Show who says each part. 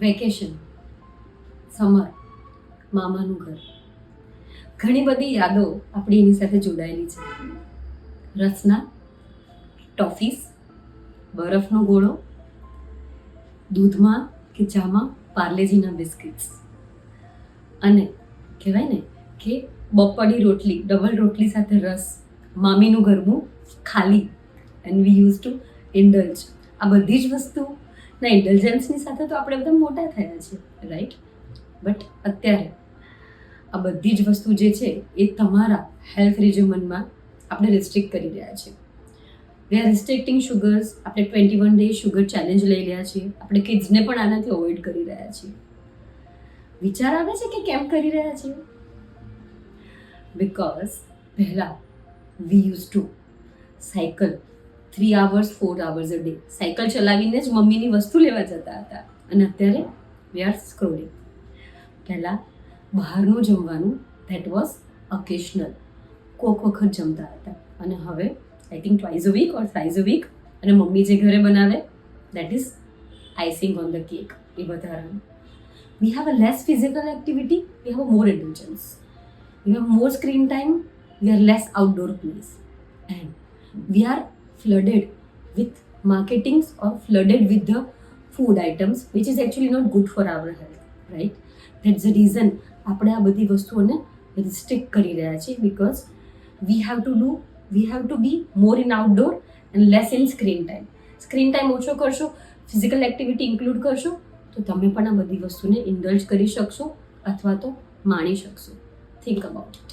Speaker 1: Vacation, summer, મામાનું ઘર, ઘણી બધી યાદો આપણી એની સાથે જોડાયેલી છે. રસના ટોફીસ, બરફનો ગોળો, દૂધમાં કે ચામાં પાર્લેજીના બિસ્કિટ્સ, અને કહેવાય ને કે બપોરની રોટલી, ડબલ રોટલી સાથે રસ, મામીનું ગરબું ખાલી, and we use to indulge. આ બધી જ વસ્તુના ઇન્ટેલિજન્સની સાથે તો આપણે બધા મોટા થયા છીએ, રાઈટ? બટ અત્યારે આ બધી જ વસ્તુ જે છે એ તમારા હેલ્થ રિજિમનમાં આપણે રિસ્ટ્રિક્ટ કરી રહ્યા છીએ. We are restricting sugars. આપણે 21 ડે શુગર ચેલેન્જ લઈ રહ્યા છીએ. આપણે કિડ્સને પણ આનાથી અવોઇડ કરી રહ્યા છીએ. વિચાર આવે છે કે કેમ કરી રહ્યા છીએ? બિકોઝ પહેલાં વી use to cycle 3 hours 4 hours a day. Cycle ચલાવીને જ મમ્મીની વસ્તુ લેવા જતા હતા. અને અત્યારે વી આર સ્ક્રોલિંગ. પહેલાં બહારનું જમવાનું ધેટ વોઝ ઓકેશનલ, કોક વખત જમતા હતા. અને હવે I think twice a week or thrice a week. અને મમ્મી જે ઘરે બનાવે that is icing on the cake. એ વધારાનું. We have a less physical activity, we have a more intelligence, we have more screen time, we are less outdoor place, and we are flooded with marketings or flooded with the food items which is actually not good for our health, right? That's the reason આપણે આ બધી વસ્તુઓને restrict કરી રહ્યા છીએ, because we have to be more in outdoor and less in screen time. Screen time ઓછો કરશો, physical activity include કરશો, તો તમે પણ આ બધી વસ્તુને ઇન્ડલ્જ કરી શકશો અથવા તો માણી શકશો. Think about it.